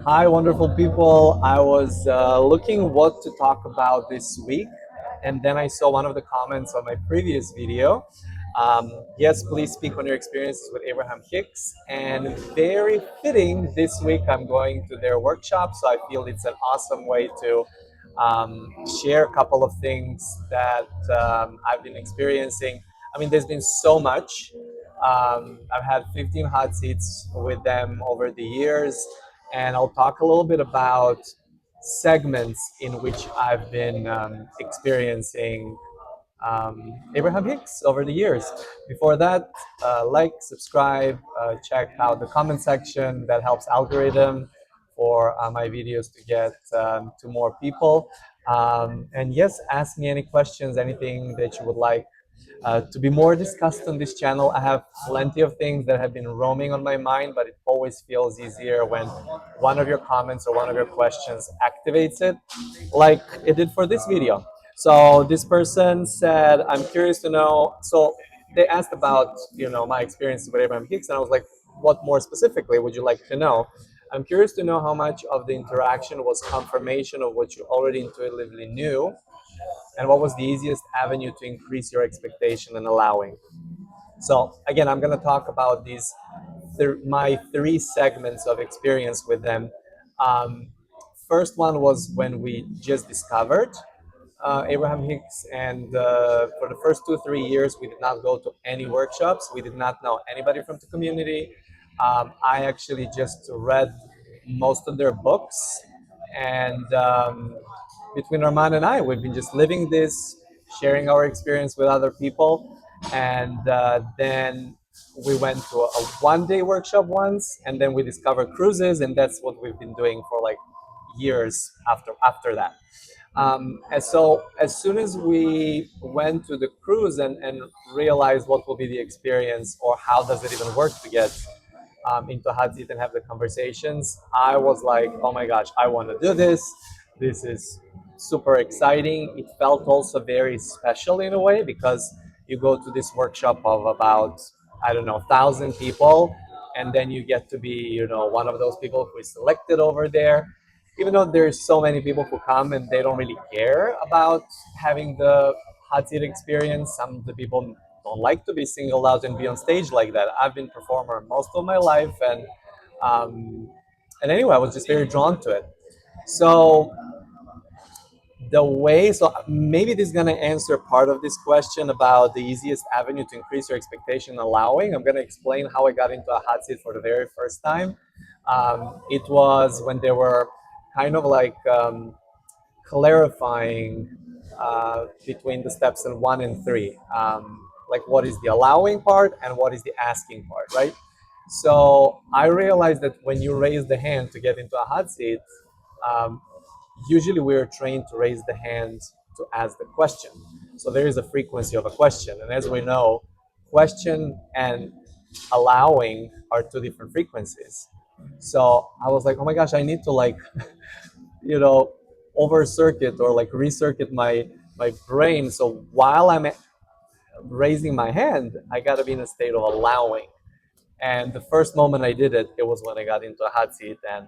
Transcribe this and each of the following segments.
Hi, wonderful people. I was looking what to talk about this week, and then I saw one of the comments on my previous video. Yes, please speak on your experiences with Abraham Hicks. And very fitting, this week I'm going to their workshop, so I feel it's an awesome way to share a couple of things that I've been experiencing. I mean, there's been so much. I've had 15 hot seats with them over the years, and I'll talk a little bit about segments in which I've been experiencing Abraham Hicks over the years. Before that, like, subscribe, check out the comment section. That helps algorithm for my videos to get to more people. And yes, ask me any questions, anything that you would like to be more discussed on this channel. I have plenty of things that have been roaming on my mind, but it always feels easier when one of your comments or one of your questions activates it, like it did for this video. So this person said, I'm curious to know, so they asked about, my experience with Abraham Hicks, and I was like, what more specifically would you like to know? I'm curious to know how much of the interaction was confirmation of what you already intuitively knew, and what was the easiest avenue to increase your expectation and allowing. So again, I'm going to talk about these my three segments of experience with them. um, First one was when we just discovered Abraham Hicks, and for the first 2 3 years we did not go to any workshops, we did not know anybody from the community. I actually just read most of their books, and between Arman and I, we've been just living this, sharing our experience with other people. And then we went to a 1 day workshop once, and then we discovered cruises, and that's what we've been doing for like years after that. And so as soon as we went to the cruise and realized what will be the experience, or how does it even work to get into hot seat and have the conversations, I was like, oh my gosh, I want to do this. This is super exciting. It felt also very special in a way, because you go to this workshop of about, I don't know, 1,000 people, and then you get to be, one of those people who is selected over there. Even though there's so many people who come and they don't really care about having the hot seat experience, some of the people don't like to be singled out and be on stage like that. I've been a performer most of my life, um, and anyway, I was just very drawn to it. So so maybe this is going to answer part of this question about the easiest avenue to increase your expectation allowing. I'm going to explain how I got into a hot seat for the very first time. It was when they were kind of like clarifying between the steps in 1 and 3, like what is the allowing part and what is the asking part, right? So I realized that when you raise the hand to get into a hot seat, um, usually we're trained to raise the hand to ask the question. So there is a frequency of a question, and as we know, question and allowing are two different frequencies. So I was like, oh my gosh, I need to like you know over circuit or like recircuit my brain, so while I'm raising my hand, I got to be in a state of allowing. And the first moment I did it, it was when I got into a hot seat, and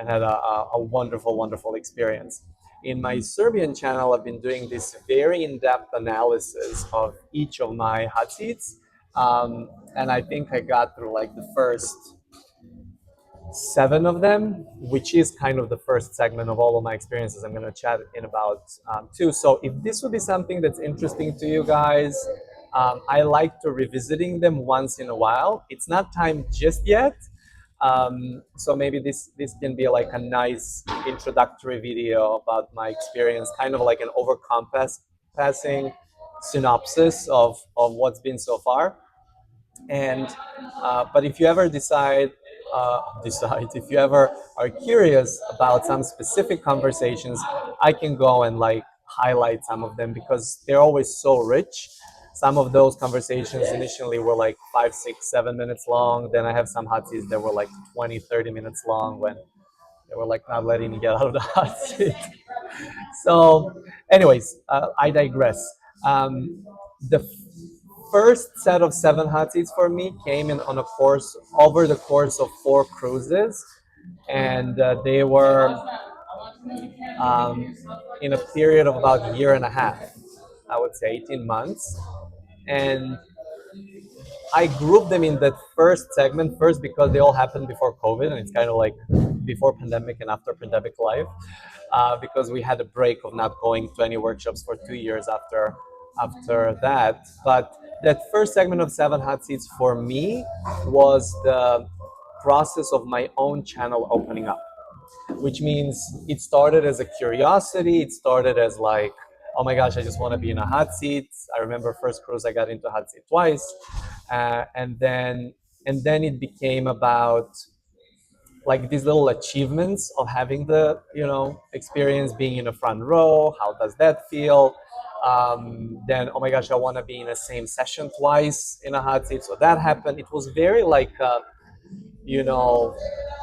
had a wonderful, wonderful experience. In my Serbian channel, I've been doing this very in-depth analysis of each of my hot seats, and I think I got through like the first 7 of them, which is kind of the first segment of all of my experiences. I'm going to chat in about 2. So if this would be something that's interesting to you guys, I like to revisiting them once in a while. It's not time just yet. So maybe this can be like a nice introductory video about my experience, kind of like an overcompassing synopsis of what's been so far. And but if you ever decide if you ever are curious about some specific conversations, I can go and like highlight some of them, because they're always so rich. Some of those conversations initially were like 5 6 7 minutes long. Then I have some hot seats that were like 20 30 minutes long, when they were like not letting me get out of the hot seat. So anyways, I digress. The first set of 7 hot seats for me came in on a course over the course of 4 cruises. and they were um, in a period of about a year and a half, I would say 18 months. And I grouped them in that first segment first because they all happened before COVID, and it's kind of like before pandemic and after pandemic life, because we had a break of not going to any workshops for 2 years after that. But that first segment of 7 hot seats for me was the process of my own channel opening up, which means it started as a curiosity. It started as like, oh my gosh, I just want to be in a hot seat. I remember first cruise I got into a hot seat twice, and then it became about like these little achievements of having the experience being in the front row. How does that feel? Then, oh my gosh, I want to be in the same session twice in a hot seat. So that happened. It was very like you know,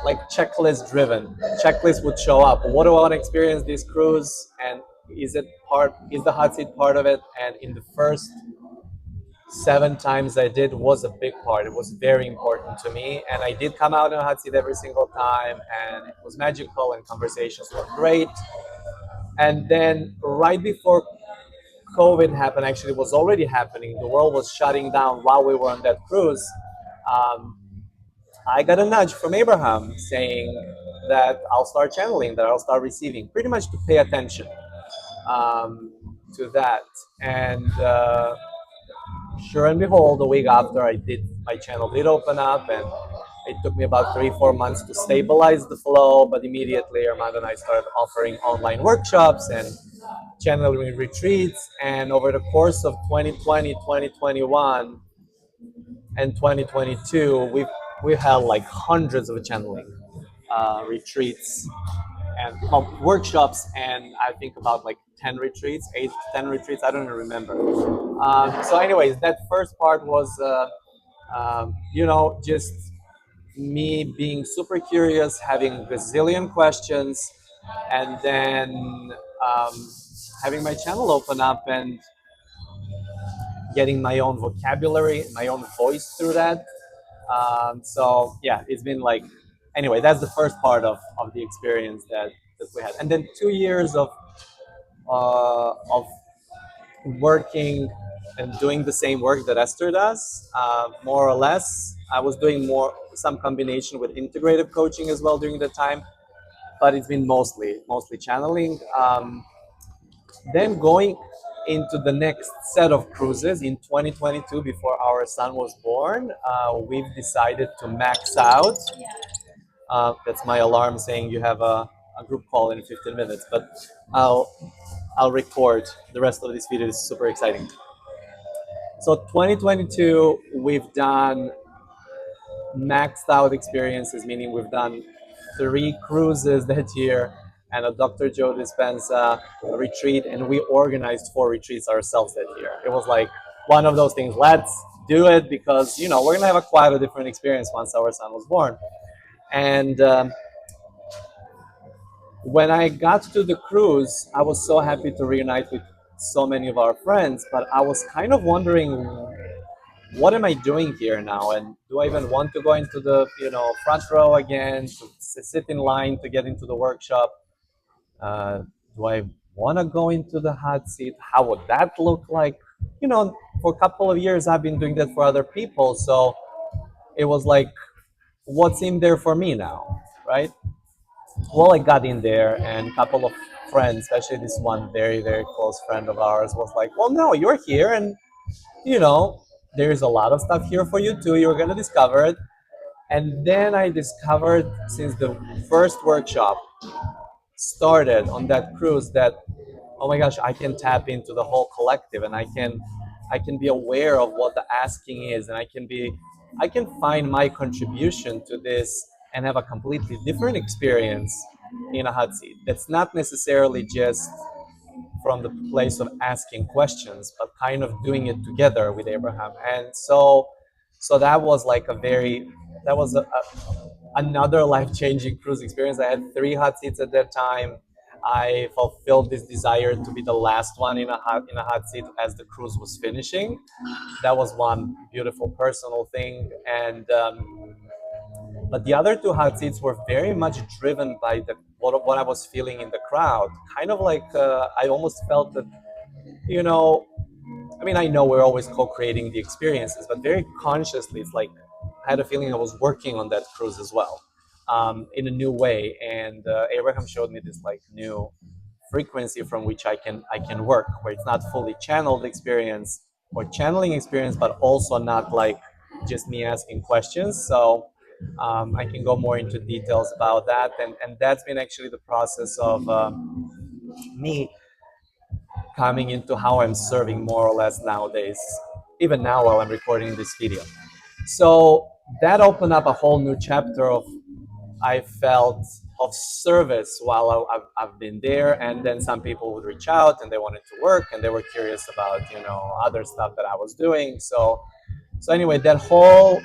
like checklist driven. Checklist would show up. What do I want to experience this cruise? And is the hot seat part of it? And in the first 7 times I did was a big part. It was very important to me. And I did come out in a hot seat every single time, and it was magical and conversations were great. And then right before COVID happened, actually it was already happening. The world was shutting down while we were on that cruise. Um, I got a nudge from Abraham saying that I'll start channeling, that I'll start receiving, pretty much to pay attention um, to that. And sure and behold, a week after my channel did open up, and it took me about 3-4 months to stabilize the flow. But immediately, Armando and I started offering online workshops and channeling retreats. And over the course of 2020, 2021, and 2022, we've had like hundreds of channeling retreats and workshops, and I think about like 10 retreats, 8 to 10 retreats. I don't even remember. So, anyways, that first part was, just me being super curious, having a gazillion questions, and then um, having my channel open up and getting my own vocabulary, my own voice through that. So yeah, it's been like, anyway, that's the first part of the experience that we had. And then 2 years of working and doing the same work that Esther does, more or less. I was doing some combination with integrative coaching as well during the time, but it's been mostly channeling. Then going into the next set of cruises in 2022, before our son was born, we've decided to max out. That's my alarm saying you have a group call in 15 minutes, but I'll I'll record the rest of this video. It's super exciting. So 2022, we've done maxed out experiences, meaning we've done 3 cruises that year and a Dr. Joe Dispenza retreat, and we organized 4 retreats ourselves that year. It was like one of those things. Let's do it because we're gonna have quite a different experience once our son was born. And when I got to the cruise, I was so happy to reunite with so many of our friends, but I was kind of wondering, what am I doing here now? And do I even want to go into the front row again, to sit in line to get into the workshop? Do I want to go into the hot seat? How would that look like? For a couple of years, I've been doing that for other people. So it was like, what's in there for me now, right? Well, I got in there, and a couple of friends, especially this one very, very close friend of ours, was like, well, no, you're here, and you know, there's a lot of stuff here for you too. You're gonna discover it. And then I discovered, since the first workshop started on that cruise, that oh my gosh, I can tap into the whole collective, and I can be aware of what the asking is, and I can find my contribution to this and have a completely different experience in a hot seat. That's not necessarily just from the place of asking questions, but kind of doing it together with Abraham. And so that was like that was another life-changing cruise experience. I had 3 hot seats at that time. I fulfilled this desire to be the last one in a hot seat as the cruise was finishing. That was one beautiful personal thing. And But the other two hot seats were very much driven by what I was feeling in the crowd. Kind of like I almost felt that, you know, I mean, I know we're always co-creating the experiences, but very consciously, it's like I had a feeling I was working on that cruise as well, in a new way. And Abraham showed me this like new frequency from which I can work, where it's not fully channeled experience or channeling experience, but also not like just me asking questions. So I can go more into details about that, and that's been actually the process of me coming into how I'm serving more or less nowadays, even now while I'm recording this video. So that opened up a whole new chapter of I felt of service while I've been there, and then some people would reach out and they wanted to work and they were curious about other stuff that I was doing. So anyway, that whole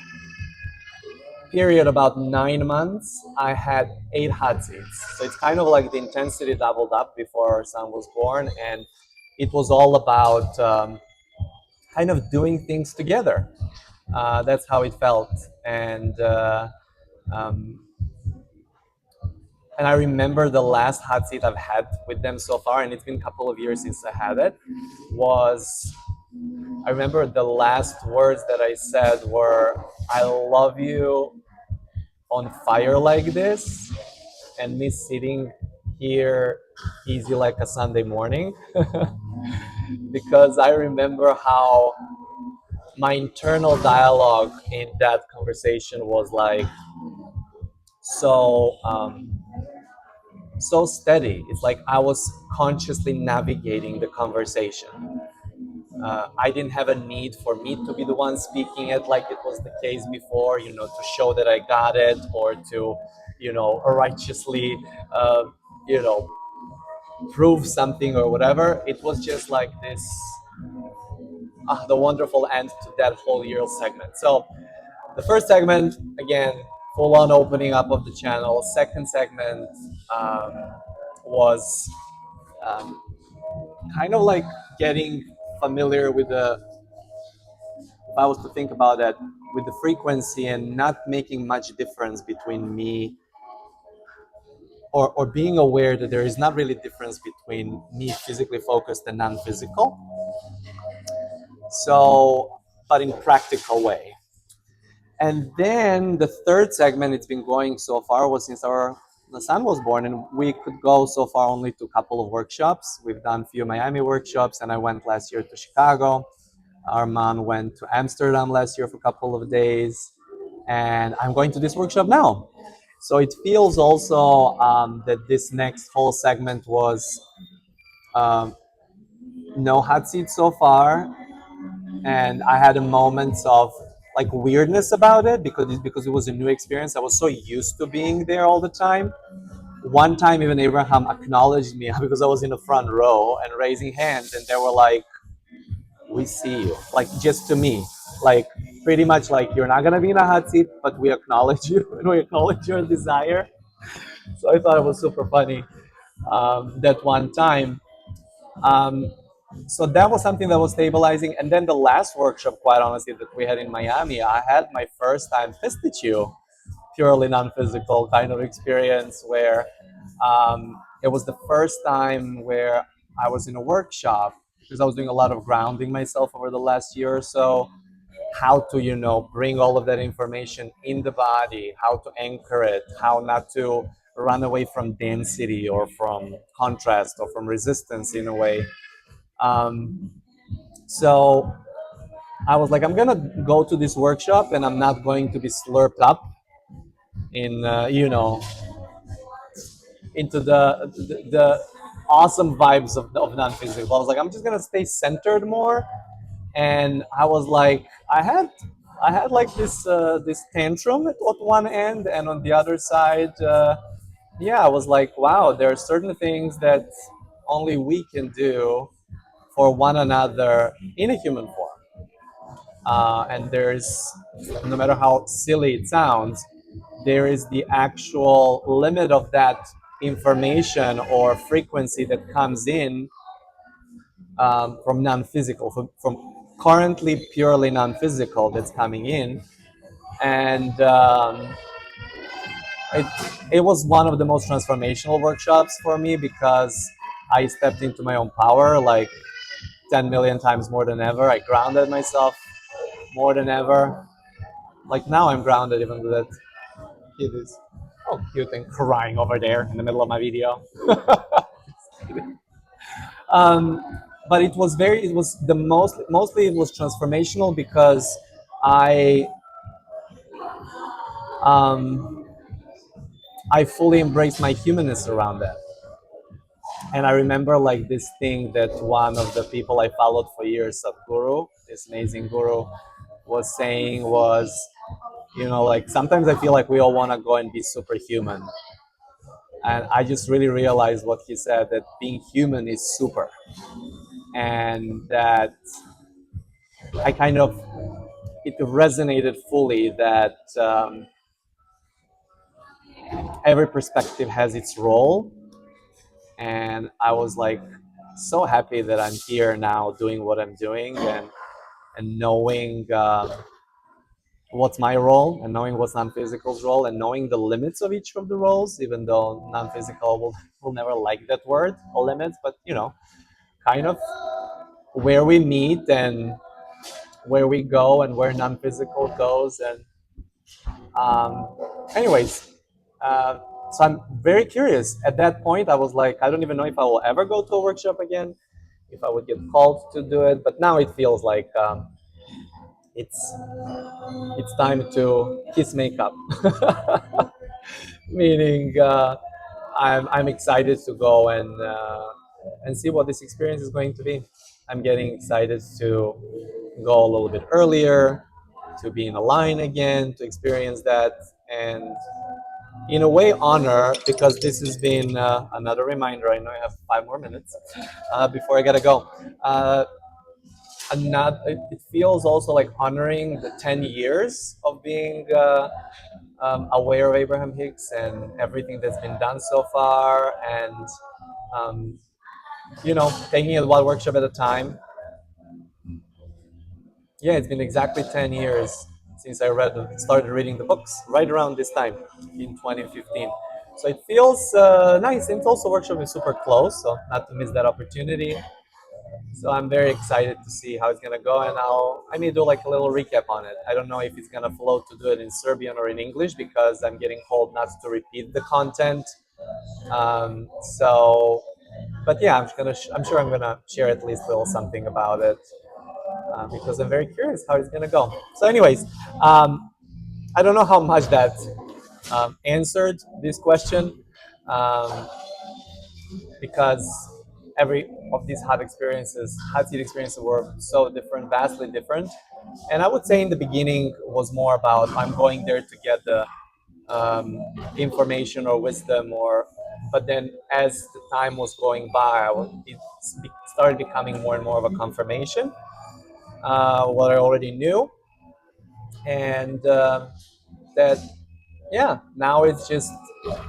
period, about 9 months, I had 8 hot seats. So it's kind of like the intensity doubled up before our son was born, and it was all about kind of doing things together. That's how it felt, um, and I remember the last hot seat I've had with them so far, and it's been a couple of years since I had it. Was I remember the last words that I said were, "I love you on fire like this," and me sitting here easy like a Sunday morning, because I remember how my internal dialogue in that conversation was like so so steady. It's like I was consciously navigating the conversation. I didn't have a need for me to be the one speaking it like it was the case before, to show that I got it, or to, righteously, uh, you know, prove something or whatever. It was just like this, the wonderful end to that whole year segment. So the first segment, again, full on opening up of the channel. Second segment um, was um, kind of like getting familiar with if I was to think about that, with the frequency and not making much difference between me, or being aware that there is not really difference between me physically focused and non-physical. So, but in practical way. And then the third segment, it's been going so far, was since the son was born, and we could go so far only to a couple of workshops. We've done a few Miami workshops, and I went last year to Chicago. Arman went to Amsterdam last year for a couple of days, and I'm going to this workshop now. So it feels also that this next whole segment was um, no hot seat so far, and I had a moments of like weirdness about it because it was a new experience. I was so used to being there all the time. One time, even Abraham acknowledged me because I was in the front row and raising hands, and they were like, "We see you," like just to me, like pretty much like you're not gonna be in a hot seat, but we acknowledge you and we acknowledge your desire. So I thought it was super funny that one time. Um, so that was something that was stabilizing. And then the last workshop, quite honestly, that we had in Miami, I had my first time Fistitute, purely non-physical kind of experience, where it was the first time where I was in a workshop, because I was doing a lot of grounding myself over the last year or so, how to bring all of that information in the body, how to anchor it, how not to run away from density or from contrast or from resistance in a way. um, so I was like, I'm gonna go to this workshop and I'm not going to be slurped up in into the awesome vibes of non-physical. I was like, I'm just gonna stay centered more. And I was like, I had like this tantrum at one end, and on the other side, yeah, I was like, wow, there are certain things that only we can do for one another in a human form. And there's, no matter how silly it sounds, there is the actual limit of that information or frequency that comes in from non-physical, from currently purely non-physical that's coming in. And it, it was one of the most transformational workshops for me because I stepped into my own power like 10 million times more than ever. I grounded myself more than ever. Like now I'm grounded even with that kid is oh cute and crying over there in the middle of my video. But it was the mostly it was transformational because I um, I fully embraced my humanness around that. And I remember like this thing that one of the people I followed for years, Sadhguru, this amazing guru, was saying was, you know, like sometimes I feel like we all want to go and be superhuman. And I just really realized what he said, that being human is super. And that I kind of, it resonated fully that every perspective has its role. And I was like so happy that I'm here now doing what I'm doing and knowing what's my role and knowing what's non-physical's role and knowing the limits of each of the roles, even though non-physical will never like that word or limits, but you know, kind of where we meet and where we go and where non-physical goes. And um, anyways, uh, so I'm very curious. At that point, I was like, I don't even know if I will ever go to a workshop again, if I would get called to do it. But now it feels like it's it's time to kiss makeup, meaning I'm excited to go and see what this experience is going to be. I'm getting excited to go a little bit earlier, to be in a line again, to experience that, and in a way honor, because this has been another reminder. I know I have 5 more minutes before I gotta go. Another, it feels also like honoring the 10 years of being aware of Abraham Hicks and everything that's been done so far, and um, you know, taking it one workshop at a time. Yeah, it's been exactly 10 years since I started reading the books, right around this time in 2015. So it feels nice. And it's also workshop is super close, so not to miss that opportunity. So I'm very excited to see how it's gonna go, and I may do like a little recap on it. I don't know if it's gonna flow to do it in Serbian or in English because I'm getting told not to repeat the content. So, but yeah, I'm sure I'm gonna share at least a little something about it because I'm very curious how it's gonna go. So, anyways, I don't know how much that answered this question. Um, because every of these hot seat experiences were so different, vastly different. And I would say in the beginning was more about I'm going there to get the um, information or wisdom, or but then as the time was going by, it started becoming more and more of a confirmation what I already knew, and that yeah, now it's just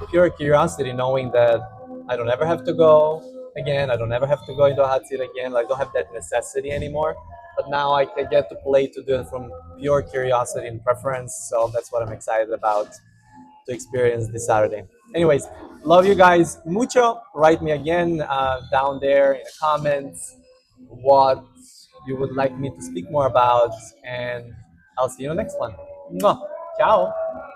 pure curiosity, knowing that I don't ever have to go again. I don't ever have to go into a hot seat again. Like, I don't have that necessity anymore. But now I can get to play to do it from pure curiosity and preference. So that's what I'm excited about to experience this Saturday. Anyways, love you guys mucho. Write me again down there in the comments what you would like me to speak more about, and I'll see you in the next one. Mwah. Ciao.